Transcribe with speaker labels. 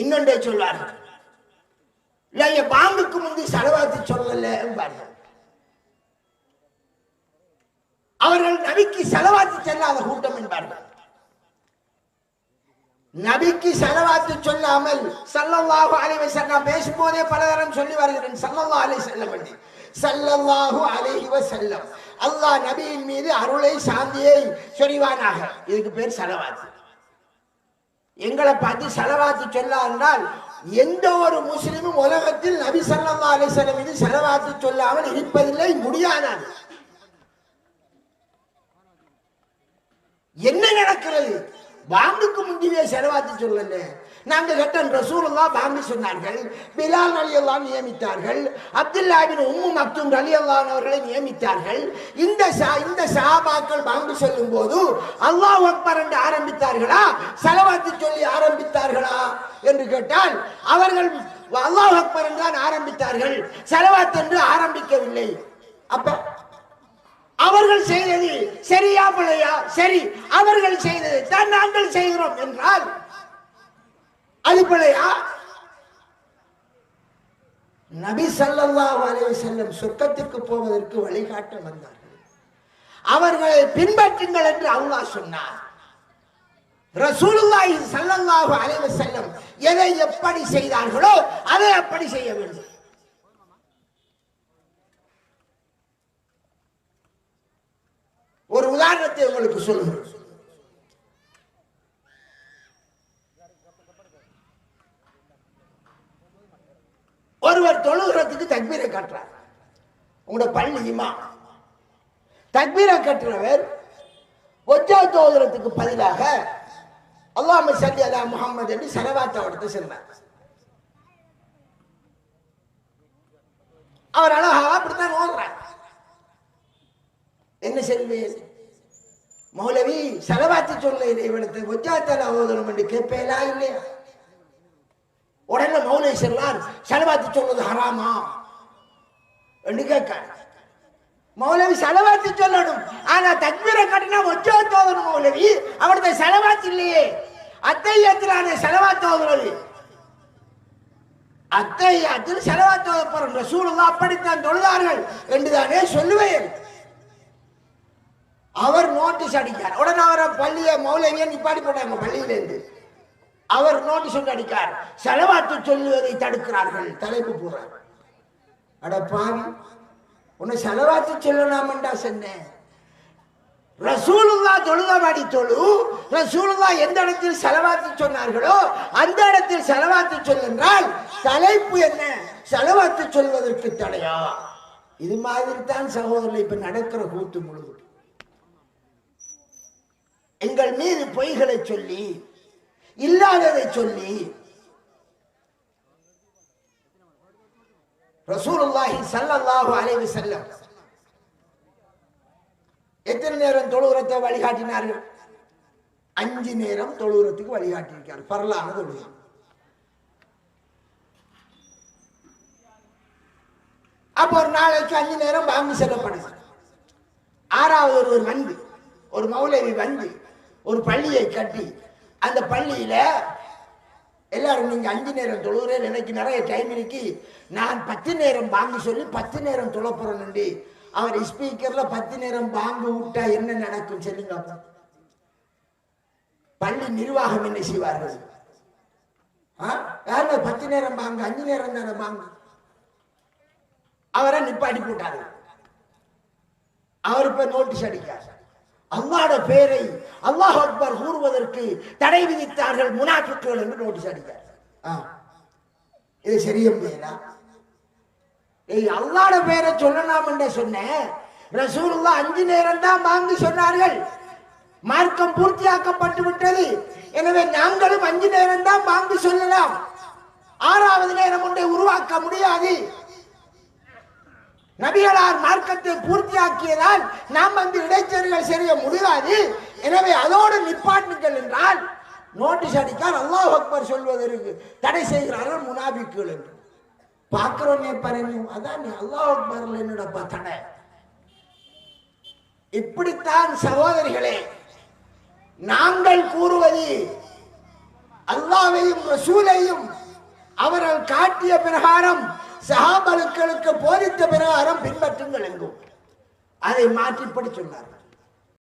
Speaker 1: இன்னொன்றே சொல்வார்கள், இல்ல பாங்குக்கு முந்தி சலவாத்து சொல்லல என்பார்கள். அவர்கள் நபிக்கு சலவாத்து செல்லாத கூட்டம் என்பார்கள். நபிக்கு சலவாத்து சொல்லாமல் ஸல்லல்லாஹு அலைஹி வஸல்லம் பேசும்போதே பலதரம் சொல்லி வருகிறேன். ஸல்லல்லாஹு அலைஹி வஸல்லம் ஸல்லல்லாஹு அலைஹி வஸல்லம் அல்லாஹ் நபியின் மீது அருளை சாந்தியை சொரிவானாக. இதுக்கு பேர் சலவாத்து. எங்களை பார்த்து சலவாத்து சொல்லால் எந்த ஒரு முஸ்லிமும் உலகத்தில் நபி ஸல்லல்லாஹு அலைஹி வஸல்லம் மீது சலவாத்து சொல்லாமல் இருப்பதில்லை, முடியாதாது. என்ன நடக்கிறது? பாங்குக்கு முந்தியே செலவாத்து சொல்லல. நாங்க கேட்டோம், ரசூலுல்லாஹ் பாங்கு சொன்னார்கள், பிலால் ரலியல்லாஹு நியமித்தார்கள், அப்துல்லாஹ் இப்னு உம்மு மக்தூம் ரலியல்லாஹு அவர்களை நியமித்தார்கள். இந்த சஹாபாக்கள் பாங்கு சொல்லும் போது அல்லாஹ் அக்பர் என்று ஆரம்பித்தார்களா, செலவாத்து சொல்லி ஆரம்பித்தார்களா என்று கேட்டால் அவர்கள் அல்லாஹ் அக்பர் என்று தான் ஆரம்பித்தார்கள், செலவாத்து என்று ஆரம்பிக்கவில்லை. அப்ப அவர்கள் செய்தது சரியா பிள்ளையா? சரி, அவர்கள் செய்தது தான் நாங்கள் செய்கிறோம் என்றால் அது பிள்ளையா? நபி ஸல்லல்லாஹு அலைஹி வஸல்லம் சொர்க்கத்திற்கு போவதற்கு வழிகாட்ட வந்தார்கள். அவர்களை பின்பற்றுங்கள் என்று அல்லாஹ் சொன்னார். ரசூலுல்லாஹி ஸல்லல்லாஹு அலைஹி வஸல்லம் எதை எப்படி செய்தார்களோ அதை அப்படி செய்ய வேண்டும். ஒரு உதாரணத்தை உங்களுக்கு சொல்லுங்கள். ஒருவர் தொழுகிறதுக்கு தக்பீரை கட்டுறார். உங்களோட பள்ளி இமாம் தக்பீரை கட்டுறவர் வஜ்ஜாத் ஓதுறதுக்கு பதிலாக அல்லாஹும்ம ஸல்லி அலா முஹம்மது என்று ஸலவாத் ஓதுறது சொன்னார். அவர் அழகா அப்படித்தான் ஓதுறார். என்ன செல்வேன் மௌலவி சலவாத்து சொல்ல இவனுக்கு வஜ்ஜாத்தல ஓதணும் என்று கேட்பேலா இல்லையா? உடனே மௌலவி சொன்னார், சலவாத்து சொல்வது ஹராமா என்று கேட்க. மௌலவி சலவாத்து சொல்லணும், ஆனா தக்பீரை கட்டினா வஜ்ஜாத் ஓதணும். மௌலவி அவனுக்கு சலவாத்து இல்லையே, அத்தையத்திலான சலவாத்து ஓதுறது. அத்தையாத்தில் சலவாத்து ஓத போறோம். ரசூலுல்லாஹ் அப்படித்தான் தொழுதார்கள் என்றுதானே சொல்லுவேன். அவர் நோட்டீஸ் அடிக்கார். உடனே அவரை பள்ளியை மௌலவியை நிப்பாடி போட்டாங்க பள்ளியிலிருந்து. அவர் நோட்டீஸ் ஒன்று அடிக்கார், சலவாத்து சொல்லுவதை தடுக்கிறார்கள். தலைப்பு போறார். அட பாவி, உன்னை சலவாத்து சொல்லலாமண்டா சொன்னேன். ரசூலுல்லாஹ் தொழுதபடி தொழு. ரசூலுல்லாஹ் எந்த இடத்தில் சலவாத்து சொன்னார்களோ அந்த இடத்தில் சலவாத்து சொல்லுங்கள். தலைப்பு என்ன? சலவாத்து சொல்வதற்கு தடையா? இது மாதிரி தான் சகோதரர்கள் இப்ப நடக்கிற கூத்து முழுவதும். எங்கள் மீது பொய்களை சொல்லி, இல்லாததை சொல்லி, ரசூலுல்லாஹி ஸல்லல்லாஹு அலைஹி வஸல்லம் எத்தனை நேரம் தொழுகிறத்தை வழிகாட்டினார்கள்? 5 நேரம் தொழுகிறதுக்கு வழிகாட்டியிருக்கார். பரலான தொழுகை. அப்போ ஒரு நாளைக்கு 5 நேரம் பாங்கு செல்லப்படுது. 6வது ஒருவர் வந்து, ஒரு மௌலவி வந்து ஒரு பள்ளியை கட்டி, அந்த பள்ளியில எல்லாரும் நீங்க 5 நேரம் தொழுகிறேன், எனக்கு நிறைய டைம் இருக்கு, நான் 10 நேரம் பாங்கு சொல்லி 10 நேரம் தொழப்போறேன். அவர் ஸ்பீக்கர்ல 10 நேரம் பாங்கு விட்டா என்ன நடக்கும் சொல்லுங்க. பள்ளி நிர்வாகம் என்ன செய்வார்கள்? 10 நேரம் பாங்கு, 5 நேரம் தானே பாங்கு. அவரை நிப்பாட்டி போட்டாரு. அவர் இப்ப நோட்டீஸ் அடிக்கார். அல்லாஹ்வுடைய பெயரை அல்லாஹ் அக்பர் கூறுவதற்கு தடை விதித்தார்கள் முனாஃபிக்குகள் என்று நோட்டீஸ் அடிக்கார். இது சரியா? அல்லாஹ்வுடைய பெயரை சொல்லலாம் என்று சொன்னேன். ரசூலுல்லாஹ் 5 நேரம் தான் பாங்கு சொன்னார்கள். மார்க்கம் பூர்த்தியாக்கப்பட்டு விட்டது. எனவே நாங்களும் 5 நேரம் தான் பாங்கு சொல்லலாம். 6வது நேரம் ஒன்றை உருவாக்க முடியாது. நபிகளார் மார்க்கத்தை பூர்த்தியாக்கியதால் நாம் இடைச்செருகள் செய்ய முடியாது. எனவே அதோடு நிப்பாட்டுங்கள் என்றால் நோட்டீஸ் அடிக்கார். அல்லாஹ் அக்பர் சொல்வதற்கு தடை செய்கிறார்கள் முனாபிக்குகள் என்று பார்க்கிறோன்னே பாருங்க. அதான் அல்லாஹ் அக்பர்ல என்னடா தடை. இப்படித்தான் சகோதரிகளே நாங்கள் கூறுவது அல்லாஹ்வையும் ரசூலையும் அவர்கள் காட்டிய பிரகாரம் சஹாபாக்களுக்கு போதித்த பிரகாரம் பின்பற்றுங்கள் என்றும் அதை மாற்றிப்படி சொன்னார்கள்.